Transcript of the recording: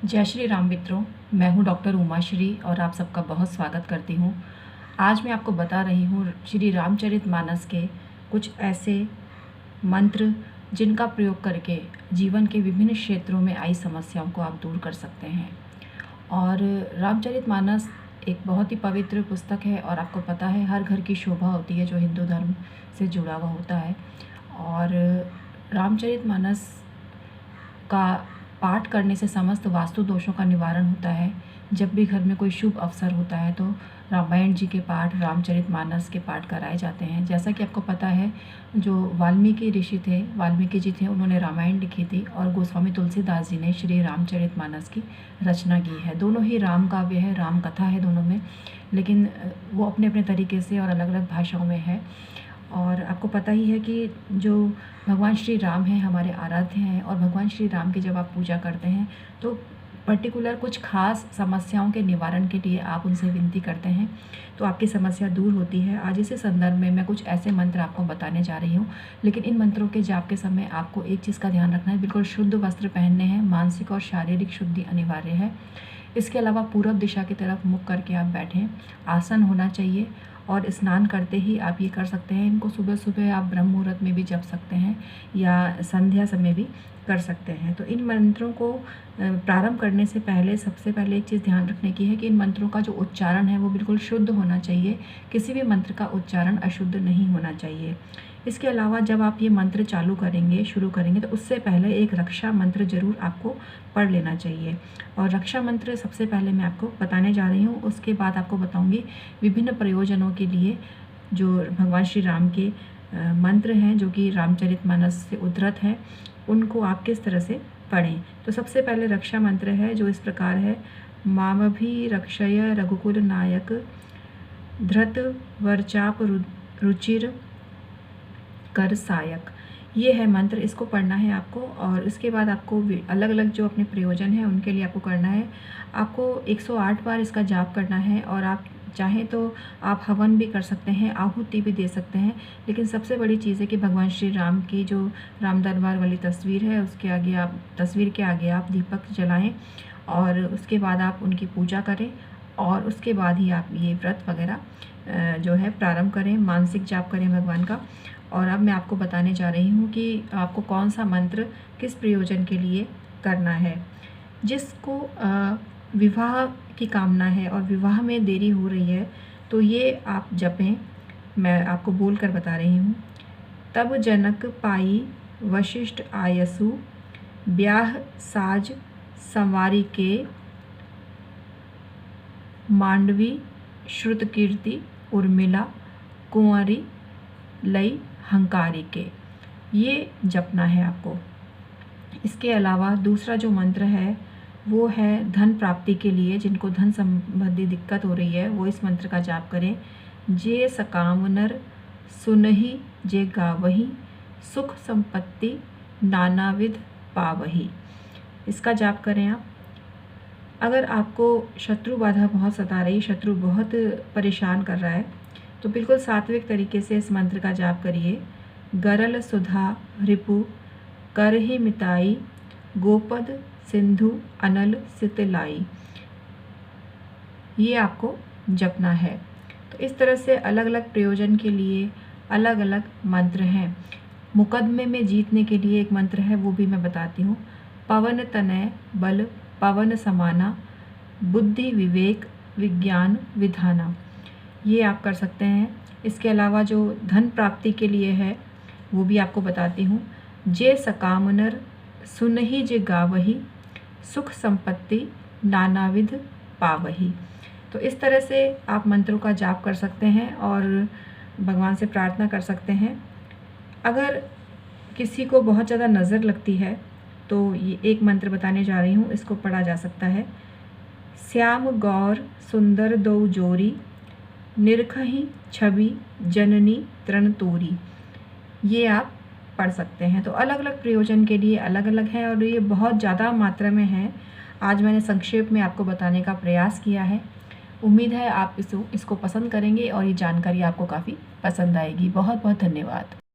जय श्री राम मित्रों। मैं हूं डॉक्टर उमाश्री और आप सबका बहुत स्वागत करती हूं। आज मैं आपको बता रही हूं श्री रामचरितमानस के कुछ ऐसे मंत्र जिनका प्रयोग करके जीवन के विभिन्न क्षेत्रों में आई समस्याओं को आप दूर कर सकते हैं। और रामचरितमानस एक बहुत ही पवित्र पुस्तक है और आपको पता है हर घर की शोभा होती है जो हिंदू धर्म से जुड़ा हुआ होता है। और रामचरितमानस का पाठ करने से समस्त वास्तु दोषों का निवारण होता है। जब भी घर में कोई शुभ अवसर होता है तो रामायण जी के पाठ, रामचरितमानस के पाठ कराए जाते हैं। जैसा कि आपको पता है जो वाल्मीकि ऋषि थे, वाल्मीकि जी थे, उन्होंने रामायण लिखी थी और गोस्वामी तुलसीदास जी ने श्री रामचरितमानस की रचना की है। दोनों ही राम काव्य है, राम कथा है दोनों में, लेकिन वो अपने अपने तरीके से और अलग अलग भाषाओं में है। और आपको पता ही है कि जो भगवान श्री राम हैं हमारे आराध्य हैं, और भगवान श्री राम की जब आप पूजा करते हैं तो पर्टिकुलर कुछ खास समस्याओं के निवारण के लिए आप उनसे विनती करते हैं तो आपकी समस्या दूर होती है। आज इसी संदर्भ में मैं कुछ ऐसे मंत्र आपको बताने जा रही हूँ, लेकिन इन मंत्रों के जाप के समय आपको एक चीज़ का ध्यान रखना है, बिल्कुल शुद्ध वस्त्र पहनने हैं, मानसिक और शारीरिक शुद्धि अनिवार्य है। इसके अलावा पूरब दिशा की तरफ मुख करके आप बैठें, आसन होना चाहिए और स्नान करते ही आप ये कर सकते हैं। इनको सुबह सुबह आप ब्रह्म मुहूर्त में भी जप सकते हैं या संध्या समय भी कर सकते हैं। तो इन मंत्रों को प्रारंभ करने से पहले सबसे पहले एक चीज़ ध्यान रखने की है कि इन मंत्रों का जो उच्चारण है वो बिल्कुल शुद्ध होना चाहिए। किसी भी मंत्र का उच्चारण अशुद्ध नहीं होना चाहिए। इसके अलावा जब आप ये मंत्र चालू करेंगे, शुरू करेंगे, तो उससे पहले एक रक्षा मंत्र ज़रूर आपको पढ़ लेना चाहिए। और रक्षा मंत्र सबसे पहले मैं आपको बताने जा रही हूँ, उसके बाद आपको बताऊँगी विभिन्न प्रयोजनों के लिए जो भगवान श्री राम के मंत्र हैं जो कि रामचरितमानस से उद्धृत हैं, उनको आप किस तरह से पढ़ें। तो सबसे पहले रक्षा मंत्र है जो इस प्रकार है, मामभि रक्षय रघुकुल नायक धृत वर्चाप रुचिर कर सायक। ये है मंत्र, इसको पढ़ना है आपको। और इसके बाद आपको अलग अलग जो अपने प्रयोजन है उनके लिए आपको करना है। आपको 108 बार इसका जाप करना है और आप चाहें तो आप हवन भी कर सकते हैं, आहुति भी दे सकते हैं। लेकिन सबसे बड़ी चीज़ है कि भगवान श्री राम की जो राम दरबार वाली तस्वीर है उसके आगे आप तस्वीर के आगे आप दीपक जलाएं और उसके बाद आप उनकी पूजा करें और उसके बाद ही आप ये व्रत वगैरह जो है प्रारंभ करें, मानसिक जाप करें भगवान का। और अब मैं आपको बताने जा रही हूँ कि आपको कौन सा मंत्र किस प्रयोजन के लिए करना है। जिसको विवाह की कामना है और विवाह में देरी हो रही है तो ये आप जपें। मैं आपको बोल कर बता रही हूँ। तब जनक पाई वशिष्ठ आयसु, ब्याह साज संवारी के, मांडवी श्रुत कीर्ति उर्मिला, कुंवरी लई हंकारी के। ये जपना है आपको। इसके अलावा दूसरा जो मंत्र है वो है धन प्राप्ति के लिए। जिनको धन संबंधी दिक्कत हो रही है वो इस मंत्र का जाप करें। जे सकामनर सुनहि जे गावही, सुख संपत्ति नानाविध पावही। इसका जाप करें आप। अगर आपको शत्रु बाधा बहुत सता रही, शत्रु बहुत परेशान कर रहा है, तो बिल्कुल सात्विक तरीके से इस मंत्र का जाप करिए। गरल सुधा रिपु कर ही मिताई, गोपद सिंधु अनल सितलाई। ये आपको जपना है। तो इस तरह से अलग अलग प्रयोजन के लिए अलग अलग मंत्र हैं। मुकदमे में जीतने के लिए एक मंत्र है, वो भी मैं बताती हूँ। पवन तनय बल पवन समाना, बुद्धि विवेक विज्ञान विधाना। ये आप कर सकते हैं। इसके अलावा जो धन प्राप्ति के लिए है वो भी आपको बताती हूँ। जे सकामनर सुनहि जे गावही, सुख संपत्ति नानाविध पावही। तो इस तरह से आप मंत्रों का जाप कर सकते हैं और भगवान से प्रार्थना कर सकते हैं। अगर किसी को बहुत ज़्यादा नज़र लगती है तो ये एक मंत्र बताने जा रही हूँ, इसको पढ़ा जा सकता है। श्याम गौर सुंदर दो जोरी, निरखहि छवि जननी तृण तोरी। ये आप पढ़ सकते हैं। तो अलग अलग प्रयोजन के लिए अलग अलग है और ये बहुत ज़्यादा मात्रा में है। आज मैंने संक्षेप में आपको बताने का प्रयास किया है। उम्मीद है आप इसको पसंद करेंगे और ये जानकारी आपको काफ़ी पसंद आएगी। बहुत बहुत धन्यवाद।